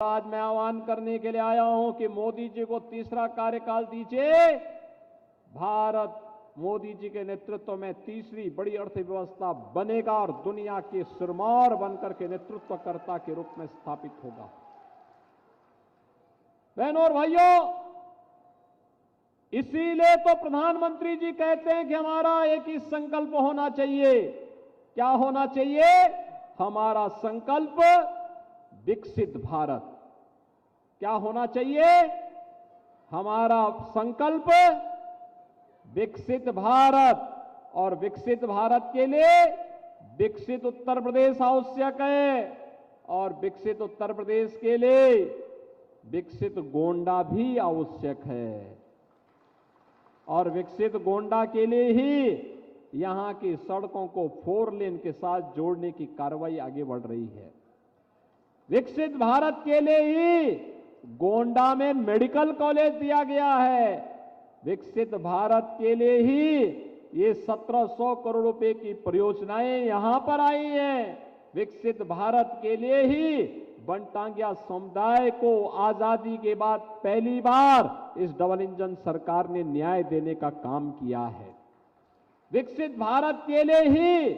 आज मैं आह्वान करने के लिए आया हूं कि मोदी जी को तीसरा कार्यकाल दीजिए। भारत मोदी जी के नेतृत्व में तीसरी बड़ी अर्थव्यवस्था बनेगा और दुनिया के सिरमौर बनकर के नेतृत्वकर्ता के रूप में स्थापित होगा। बहनों और भाइयों, इसीलिए तो प्रधानमंत्री जी कहते हैं कि हमारा एक ही संकल्प होना चाहिए। क्या होना चाहिए? हमारा संकल्प विकसित भारत। क्या होना चाहिए? हमारा संकल्प विकसित भारत। और विकसित भारत के लिए विकसित उत्तर प्रदेश आवश्यक है और विकसित उत्तर प्रदेश के लिए विकसित गोंडा भी आवश्यक है। और विकसित गोंडा के लिए ही यहां की सड़कों को 4 लेन के साथ जोड़ने की कार्रवाई आगे बढ़ रही है। विकसित भारत के लिए ही गोंडा में मेडिकल कॉलेज दिया गया है। विकसित भारत के लिए ही ये 1700 करोड़ रुपए की परियोजनाएं यहां पर आई हैं। विकसित भारत के लिए ही वनटांगिया समुदाय को आजादी के बाद पहली बार इस डबल इंजन सरकार ने न्याय देने का काम किया है। विकसित भारत के लिए ही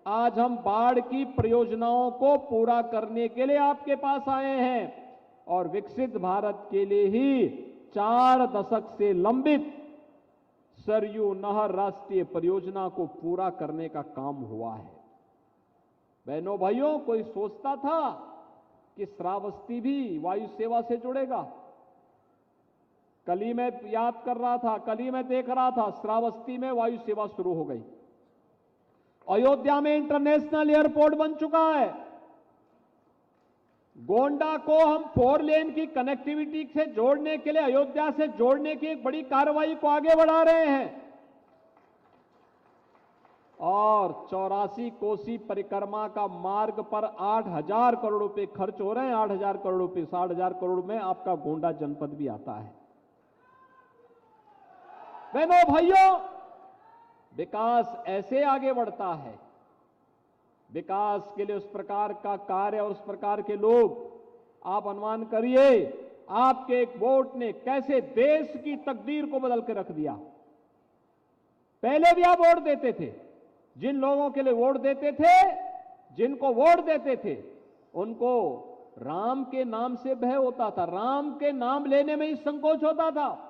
आज हम बाढ़ की परियोजनाओं को पूरा करने के लिए आपके पास आए हैं। और विकसित भारत के लिए ही 4 दशक से लंबित सरयू नहर राष्ट्रीय परियोजना को पूरा करने का काम हुआ है। बहनों भाइयों, कोई सोचता था कि श्रावस्ती भी वायु सेवा से जुड़ेगा? कल ही मैं याद कर रहा था, कल ही मैं देख रहा था, श्रावस्ती में वायु सेवा शुरू हो गई। अयोध्या में इंटरनेशनल एयरपोर्ट बन चुका है। गोंडा को हम 4 लेन की कनेक्टिविटी से जोड़ने के लिए, अयोध्या से जोड़ने की एक बड़ी कार्रवाई को आगे बढ़ा रहे हैं। और 84 कोसी परिक्रमा का मार्ग पर 8,000 करोड़ रुपए खर्च हो रहे हैं। 8,000 करोड़ रुपए, 60,000 करोड़ में आपका गोंडा जनपद भी आता है। बहनों भाइयों, विकास ऐसे आगे बढ़ता है। विकास के लिए उस प्रकार का कार्य और उस प्रकार के लोग, आप अनुमान करिए आपके एक वोट ने कैसे देश की तकदीर को बदल के रख दिया। पहले भी आप वोट देते थे, जिन लोगों के लिए वोट देते थे, जिनको वोट देते थे, उनको राम के नाम से भय होता था, राम के नाम लेने में ही संकोच होता था।